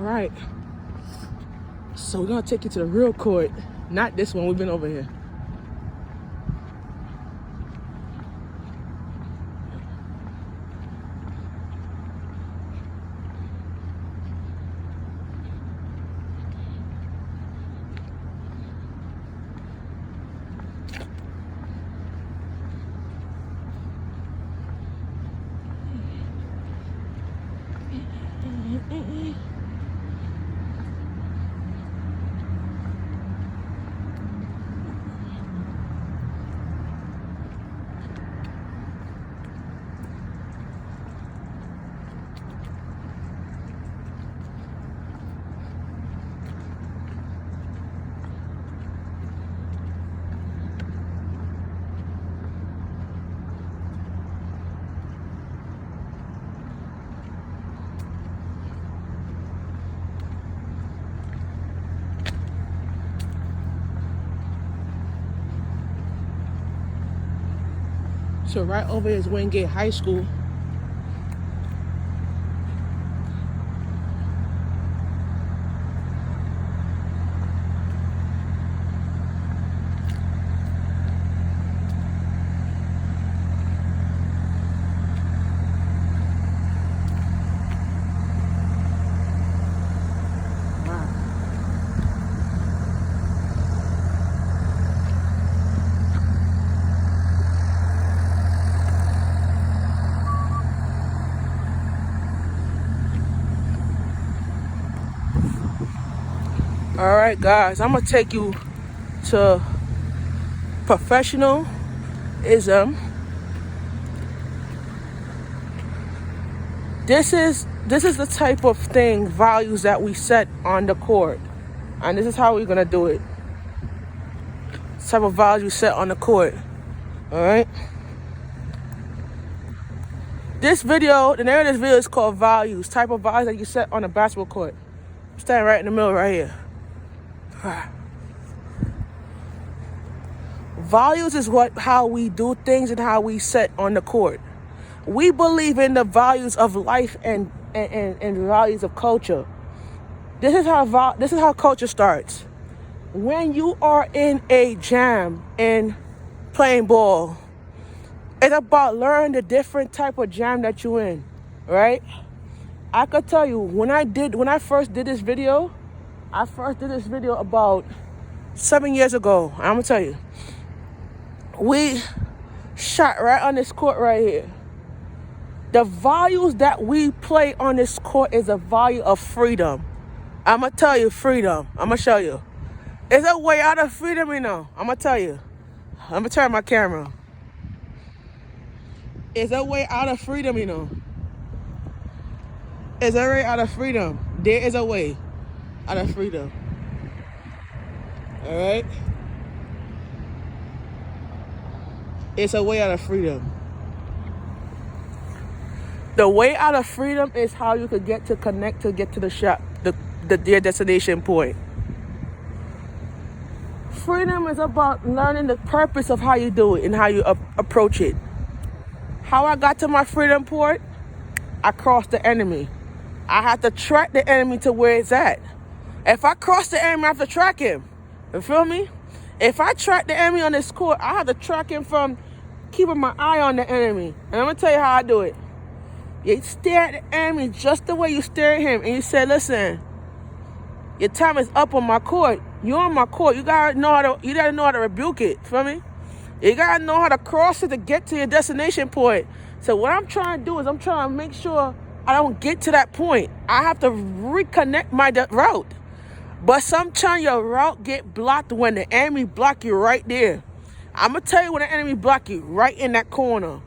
right. So we're gonna take you to the real court. Not this one, we've been over here. So right over here is Wingate High School. All right, guys, I'm gonna take you to professionalism. This is the type of thing, values that we set on the court, and this is how we're gonna do it. This type of values set on the court. All right. This video, the name of this video is called Values. Type of values that you set on a basketball court. I'm standing right in the middle, right here. Values is how we do things and how we set on the court. We believe in the values of life and values of culture. This is how culture starts. When you are in a jam and playing ball, it's about learning the different type of jam that you're in, right? I could tell you when I first did this video about 7 years ago. I'm gonna tell you, we shot right on this court right here. The values that we play on this court is a value of freedom. I'm gonna tell you, freedom. I'm gonna show you. It's a way out of freedom, you know. I'm gonna tell you. I'm gonna turn my camera. It's a way out of freedom, you know. It's a way out of freedom. There is a way out of freedom. All right? It's a way out of freedom. The way out of freedom is how you could get to the shop, your destination point. Freedom is about learning the purpose of how you do it and how you approach it. How I got to my freedom point, I crossed the enemy. I had to track the enemy to where it's at. If I cross the enemy, I have to track him. You feel me? If I track the enemy on this court, I have to track him from keeping my eye on the enemy. And I'm going to tell you how I do it. You stare at the enemy just the way you stare at him. And you say, listen, your time is up on my court. You're on my court. You gotta know how to rebuke it. Feel me? You gotta know how to cross it to get to your destination point. So what I'm trying to do is I'm trying to make sure I don't get to that point. I have to reconnect my route. But sometimes your route get blocked when the enemy block you right there. I'm gonna tell you when the enemy block you right in that corner.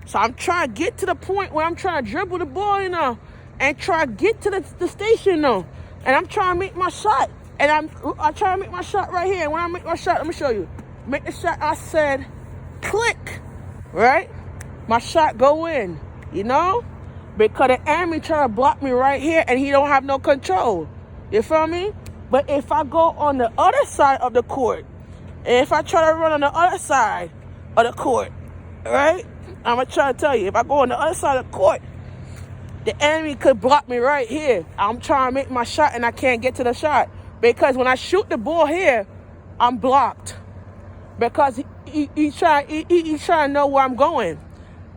So I'm trying to get to the point where I'm trying to dribble the ball, you know, and try to get to the station, you know. And I'm trying to make my shot. And I'm trying to make my shot right here. And when I make my shot, let me show you. Make the shot, I said, click, right? My shot go in, you know? Because the enemy trying to block me right here and he don't have no control. You feel me? But if I go on the other side of the court, and if I try to run on the other side of the court, right? I'm going to try to tell you, if I go on the other side of the court, The enemy could block me right here. I'm trying to make my shot and I can't get to the shot. Because when I shoot the ball here, I'm blocked. Because he's trying to know where I'm going.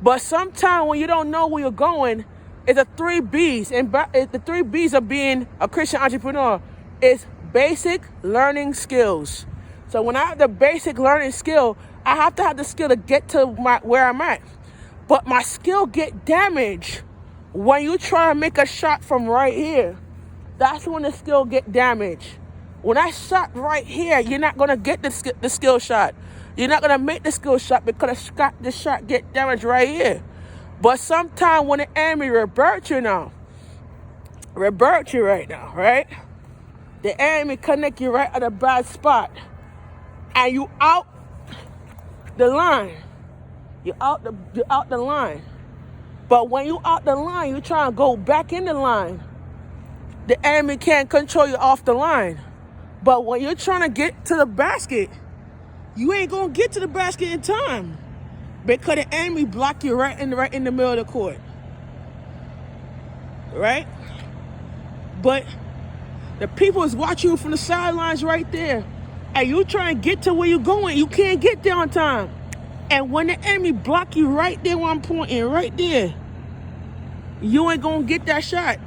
But sometimes when you don't know where you're going, it's the 3 B's. And the 3 B's of being a Christian entrepreneur is basic learning skills. So when I have the basic learning skill, I have to have the skill to get to where I'm at. But my skill get damaged when you try to make a shot from right here. That's when the skill get damaged. When I shot right here, you're not going to get the skill shot. You're not going to make the skill shot because the shot get damaged right here. But sometimes when the enemy revert you right now, right? The enemy connect you right at a bad spot. And you out the line. You're out the line. But when you out the line, you try to go back in the line. The enemy can't control you off the line. But when you're trying to get to the basket, you ain't going to get to the basket in time. Because the enemy block you right in the middle of the court. Right? But the people is watching you from the sidelines right there. And you trying to get to where you're going. You can't get there on time. And when the enemy block you right there where I'm pointing, right there, you ain't going to get that shot.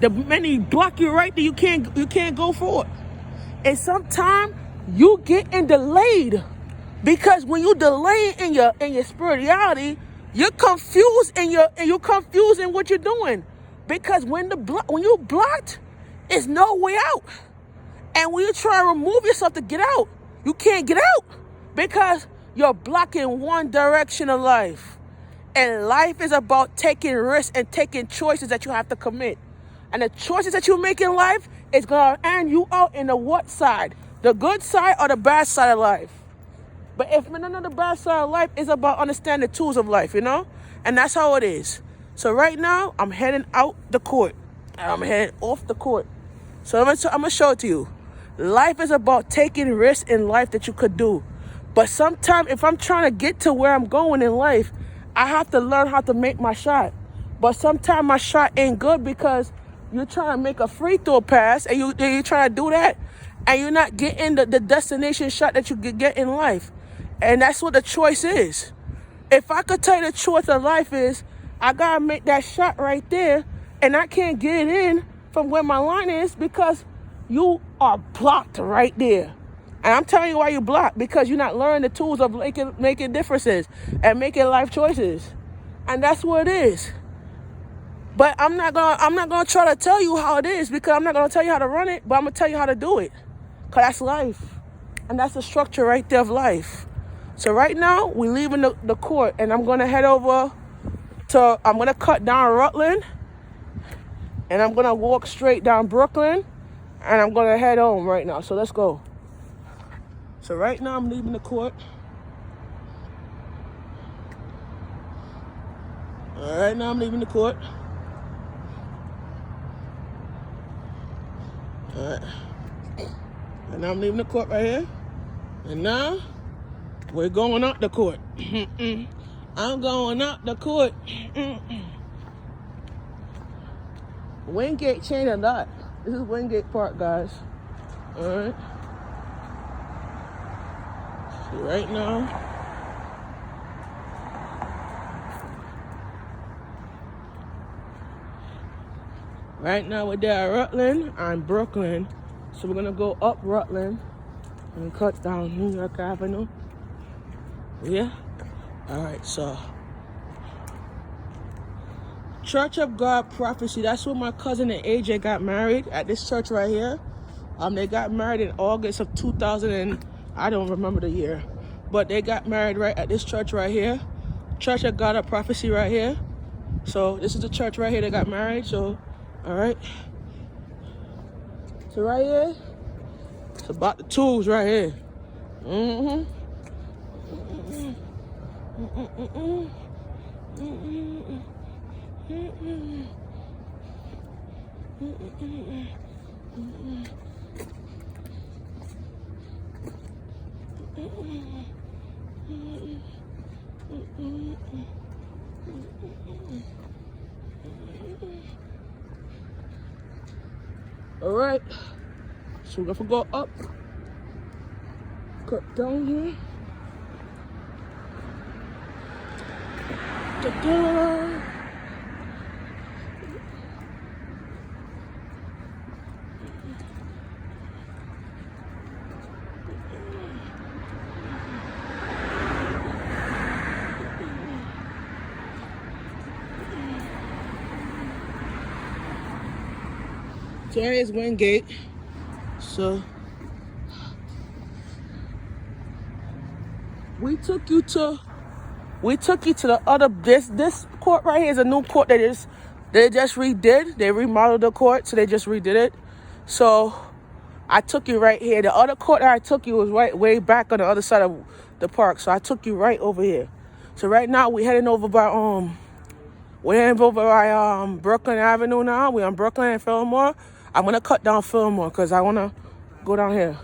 The minute block you right there, you can't go for it. And sometimes you getting delayed. Because when you delay in your spirituality, you're confused and you're confused in what you're doing. Because when you blocked, it's no way out. And when you try to remove yourself to get out, you can't get out because you're blocking one direction of life. And life is about taking risks and taking choices that you have to commit. And the choices that you make in life is going to end you out in the what side? The good side or the bad side of life? But if none of the bad side of life is about understanding the tools of life, you know? And that's how it is. So right now, I'm heading out the court. I'm heading off the court. So I'm going to show it to you. Life is about taking risks in life that you could do. But sometimes if I'm trying to get to where I'm going in life, I have to learn how to make my shot. But sometimes my shot ain't good because you're trying to make a free throw pass and you're trying to do that. And you're not getting the destination shot that you could get in life. And that's what the choice is. If I could tell you the choice of life is, I got to make that shot right there. And I can't get it in from where my line is because you are blocked right there. And I'm telling you why you're blocked. Because you're not learning the tools of making differences and making life choices. And that's what it is. But I'm not gonna try to tell you how it is because I'm not gonna tell you how to run it, but I'm gonna tell you how to do it. Cause that's life. And that's the structure right there of life. So right now, we're leaving the court and I'm gonna head over I'm gonna cut down Rutland and I'm gonna walk straight down Brooklyn and I'm gonna head home right now. So let's go. So right now I'm leaving the court. Right now I'm leaving the court. Alright. And I'm leaving the court right here. And now we're going up the court. I'm going up the court. Wingate changed a lot. This is Wingate Park, guys. Alright. So right now, we're there at Rutland and Brooklyn. So we're gonna go up Rutland and cut down New York Avenue. Yeah? Alright, so Church of God Prophecy. That's where my cousin and AJ got married, at this church right here. They got married in August of 2000 and I don't remember the year. But they got married right at this church right here. Church of God of Prophecy right here. So this is the church right here they got married. So, alright. So right here, it's about the tools right here. All right. So we're gonna go up, cut down here. Ta-da! So here is Wingate. So we took you to the other this court right here is a new court they just redid. They remodeled the court, so they just redid it. So I took you right here. The other court that I took you was right way back on the other side of the park. So I took you right over here. So right now we're heading over by Brooklyn Avenue now. We're on Brooklyn and Fillmore. I'm gonna cut down Fillmore because I wanna go down here.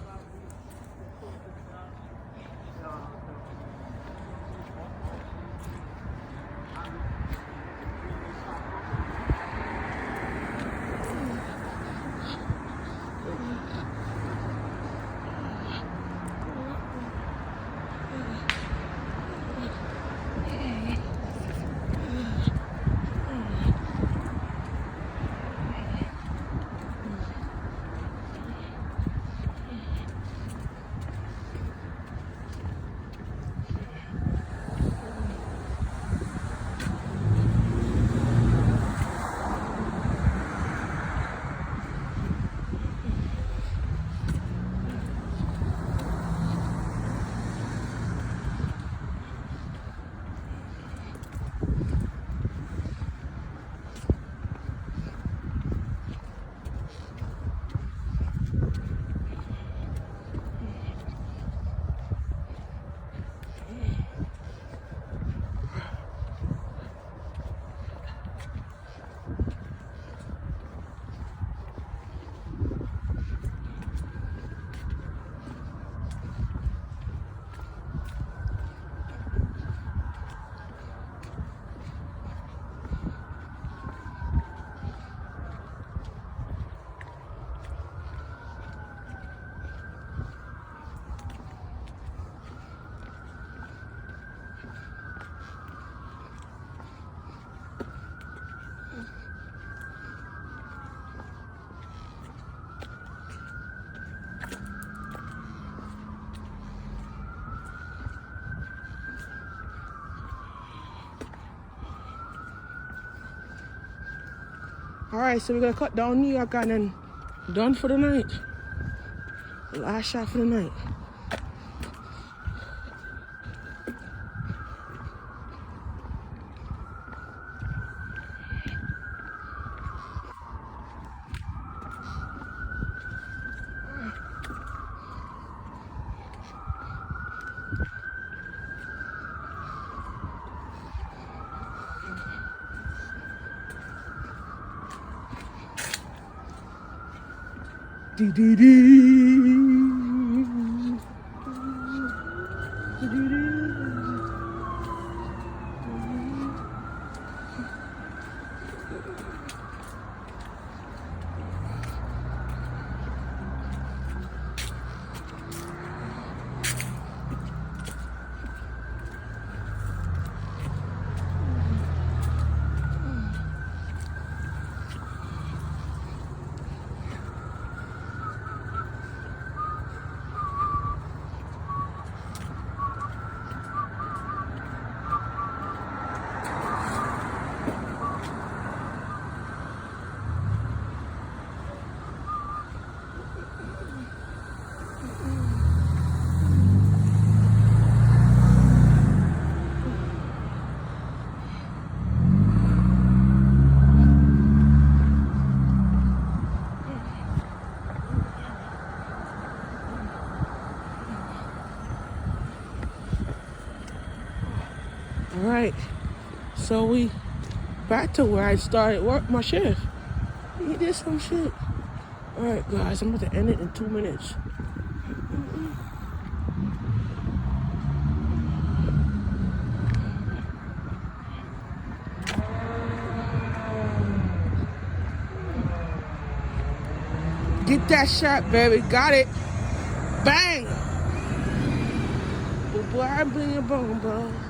All right, so we're gonna cut down New York and then done for the night. Last shot for the night. All right, so we back to where I started my shift. We did some shit. All right, guys, I'm about to end it in 2 minutes. Get that shot, baby. Got it. Bang. Boy, I bring your boom, boom.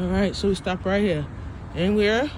All right, so we stop right here. And we're